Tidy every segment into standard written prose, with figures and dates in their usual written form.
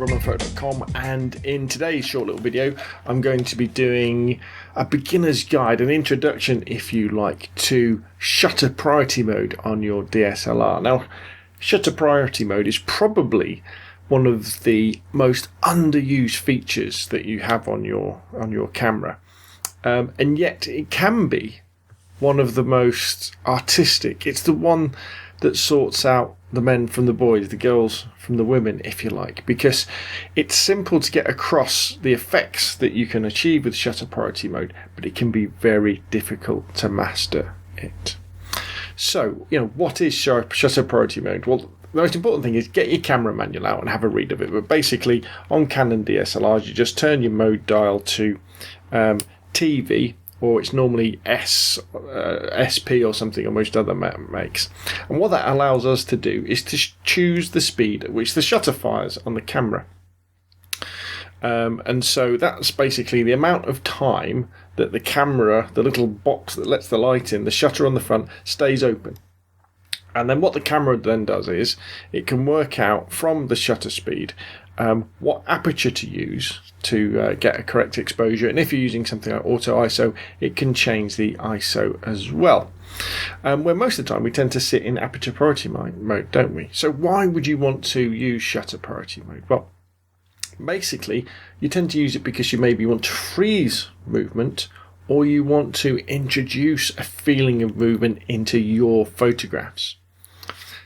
runonphoto.com, and in today's short little video I'm going to be doing a beginner's guide, an introduction if you like, to shutter priority mode on your DSLR. Now, shutter priority mode is probably one of the most underused features that you have on your camera, and yet it can be one of the most artistic. It's the one that sorts out the men from the boys, the girls from the women, if you like, because it's simple to get across the effects that you can achieve with shutter priority mode, but it can be very difficult to master it. So, what is shutter priority mode? Well, the most important thing is get your camera manual out and have a read of it. But basically, on Canon DSLRs, you just turn your mode dial to TV, or it's normally SP or something on most other makes. And what that allows us to do is to choose the speed at which the shutter fires on the camera. And so that's basically the amount of time that the camera, the little box that lets the light in, the shutter on the front, stays open. And then what the camera then does is it can work out from the shutter speed what aperture to use to get a correct exposure, and if you're using something like auto ISO, it can change the ISO as well. Where most of the time we tend to sit in aperture priority mode, don't we? So why would you want to use shutter priority mode? Well, basically you tend to use it because you maybe want to freeze movement, or you want to introduce a feeling of movement into your photographs.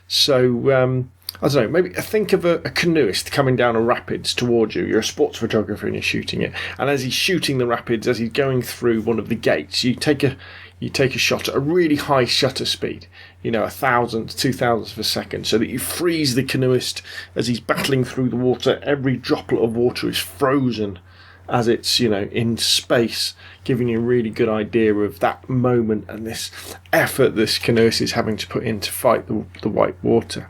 So I don't know, maybe think of a canoeist coming down a rapids towards you. You're a sports photographer and you're shooting it, and as he's shooting the rapids, as he's going through one of the gates, you take a shot at a really high shutter speed, 1,000 to 2,000 of a second, so that you freeze the canoeist as he's battling through the water. Every droplet of water is frozen as it's in space, giving you a really good idea of that moment and this effort this canoeist is having to put in to fight the white water.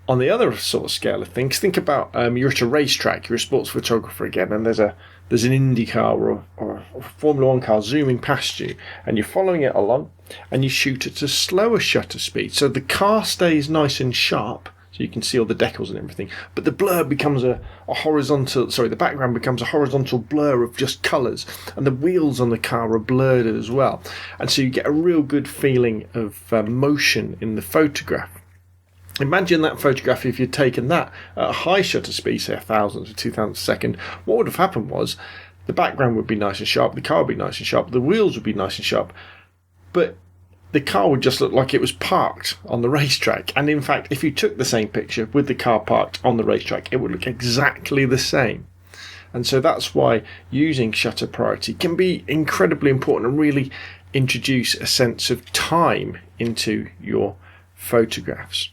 On the other sort of scale of things, think about you're at a racetrack, you're a sports photographer again, and there's an Indy car or a Formula 1 car zooming past you, and you're following it along, and you shoot at a slower shutter speed, so the car stays nice and sharp, so you can see all the decals and everything, but the blur becomes the background becomes a horizontal blur of just colours, and the wheels on the car are blurred as well, and so you get a real good feeling of motion in the photograph. Imagine that photograph if you'd taken that at a high shutter speed, say 1,000 to 2,000 a second. What would have happened was the background would be nice and sharp, the car would be nice and sharp, the wheels would be nice and sharp, but the car would just look like it was parked on the racetrack. And in fact, if you took the same picture with the car parked on the racetrack, it would look exactly the same. And so that's why using shutter priority can be incredibly important and really introduce a sense of time into your photographs.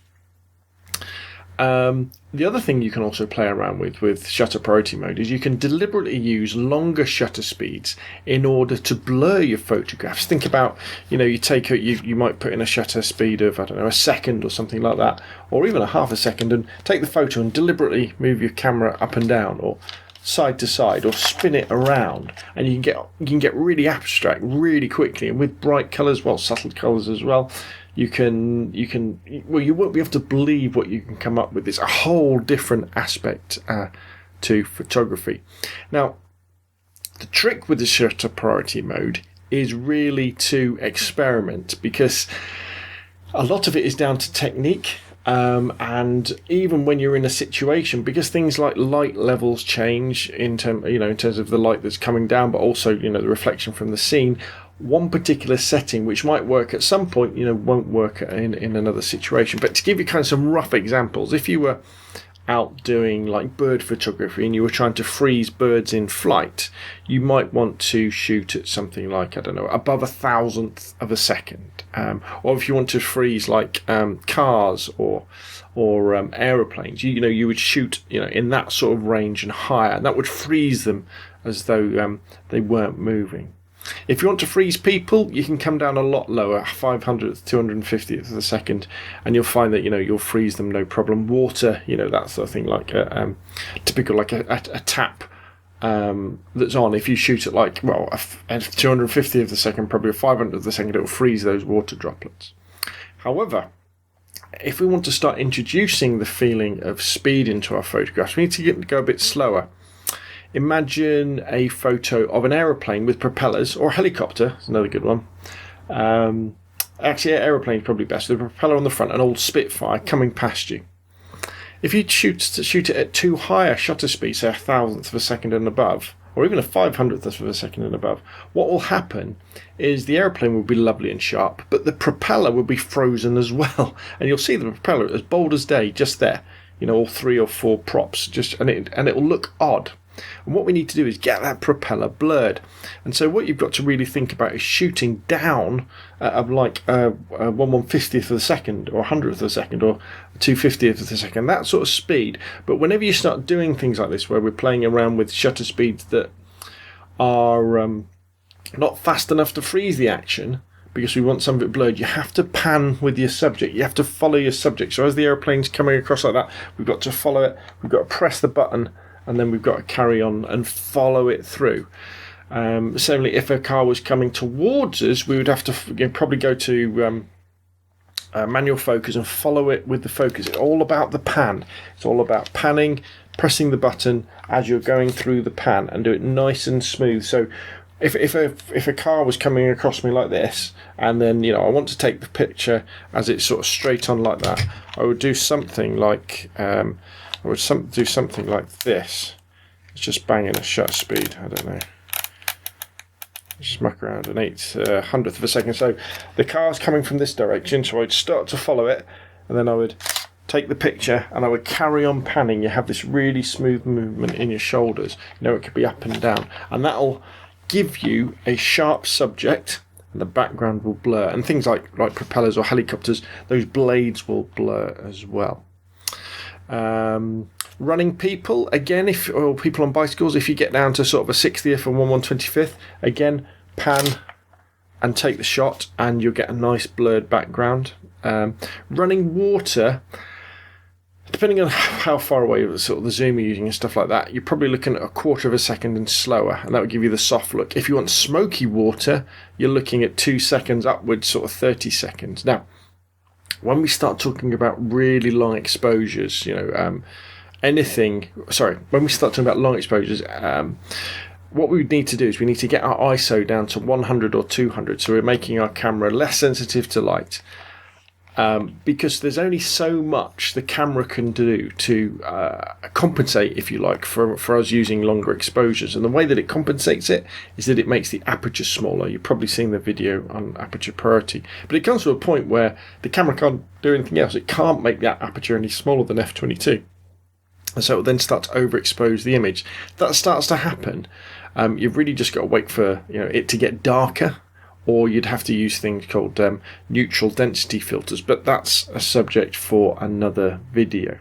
The other thing you can also play around with shutter priority mode is you can deliberately use longer shutter speeds in order to blur your photographs. Think about, you might put in a shutter speed of, a second or something like that, or even a half a second, and take the photo and deliberately move your camera up and down, or side to side, or spin it around, and you can get really abstract really quickly, and with bright colours, subtle colours as well. You won't be able to believe what you can come up with. It's a whole different aspect to photography. Now, the trick with the shutter priority mode is really to experiment, because a lot of it is down to technique. And even when you're in a situation, because things like light levels change in terms of the light that's coming down, but also the reflection from the scene. One particular setting which might work at some point, won't work in another situation. But to give you kind of some rough examples, if you were out doing like bird photography and you were trying to freeze birds in flight, you might want to shoot at something like, above 1,000th of a second. Or if you want to freeze like cars or aeroplanes, you would shoot in that sort of range and higher, and that would freeze them as though they weren't moving. If you want to freeze people, you can come down a lot lower, 500th, 250th of a second, and you'll find that you'll freeze them no problem. Water, that sort of thing, like typical like a tap that's on. If you shoot at at 250th of a second, probably a 500th of a second, it will freeze those water droplets. However, if we want to start introducing the feeling of speed into our photographs, we need to go a bit slower. Imagine a photo of an aeroplane with propellers, or a helicopter. It's another good one. Actually, an aeroplane is probably best. With a propeller on the front, an old Spitfire coming past you. If you shoot it at too high a shutter speed, say 1,000th of a second and above, or even a 500th of a second and above, what will happen is the aeroplane will be lovely and sharp, but the propeller will be frozen as well. And you'll see the propeller as bold as day, just there. You know, all 3 or 4 props, and it will look odd. And what we need to do is get that propeller blurred. And so what you've got to really think about is shooting down at like 1/150th of a second, or 100th of a second, or 2/50th of a second, that sort of speed. But whenever you start doing things like this, where we're playing around with shutter speeds that are not fast enough to freeze the action, because we want some of it blurred, you have to pan with your subject. You have to follow your subject. So as the aeroplane's coming across like that, we've got to follow it. We've got to press the button, and then we've got to carry on and follow it through. Certainly, if a car was coming towards us, we would have to probably go to manual focus and follow it with the focus. It's all about the pan. It's all about panning, pressing the button as you're going through the pan, and do it nice and smooth. So if a car was coming across me like this, and then I want to take the picture as it's sort of straight on like that, I would do something like do something like this. It's just banging a shutter speed. I don't know. Just muck around an 1/800th of a second. So the car's coming from this direction, so I'd start to follow it, and then I would take the picture and I would carry on panning. You have this really smooth movement in your shoulders. It could be up and down, and that'll give you a sharp subject, and the background will blur. And things like propellers or helicopters, those blades will blur as well. Running people, again, or people on bicycles, if you get down to sort of a 60th and 1/125th, again, pan and take the shot, and you'll get a nice blurred background. Running water, depending on how far away sort of the zoom you're using and stuff like that, you're probably looking at a 1/4 of a second and slower, and that would give you the soft look. If you want smoky water, you're looking at 2 seconds upwards, sort of 30 seconds. Now, when we start talking about really long exposures, when we start talking about long exposures, what we need to do is we need to get our ISO down to 100 or 200, so we're making our camera less sensitive to light. Because there's only so much the camera can do to compensate, if you like, for us using longer exposures. And the way that it compensates it is that it makes the aperture smaller. You've probably seen the video on aperture priority. But it comes to a point where the camera can't do anything else. It can't make that aperture any smaller than f/22. And so it will then start to overexpose the image. If that starts to happen, you've really just got to wait for it to get darker, or you'd have to use things called neutral density filters, but that's a subject for another video.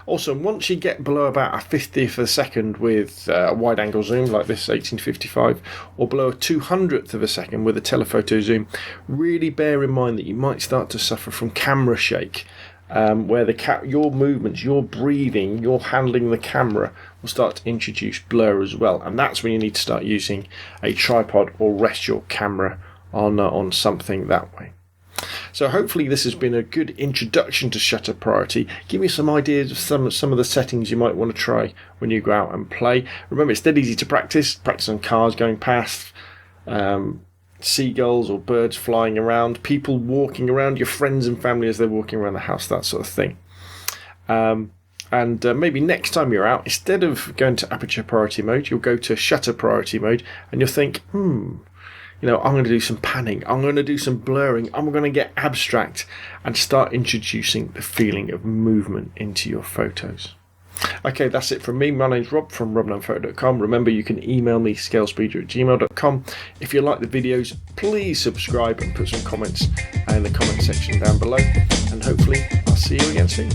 Also, once you get below about a 50th of a second with a wide angle zoom like this 1855, or below a 200th of a second with a telephoto zoom, really bear in mind that you might start to suffer from camera shake, where your movements, your breathing, your handling the camera will start to introduce blur as well, and that's when you need to start using a tripod or rest your camera on something that way. So hopefully this has been a good introduction to shutter priority. Give you some ideas of some of the settings you might want to try when you go out and play. Remember, it's dead easy to practice on cars going past, seagulls or birds flying around, people walking around, your friends and family as they're walking around the house, that sort of thing. And maybe next time you're out, instead of going to aperture priority mode, you'll go to shutter priority mode, and you'll think, I'm going to do some panning, I'm going to do some blurring, I'm going to get abstract, and start introducing the feeling of movement into your photos. Okay, that's it from me. My name's Rob from robnunphoto.com. Remember, you can email me scalespeeder@gmail.com. If you like the videos, please subscribe and put some comments in the comment section down below, and hopefully I'll see you again soon.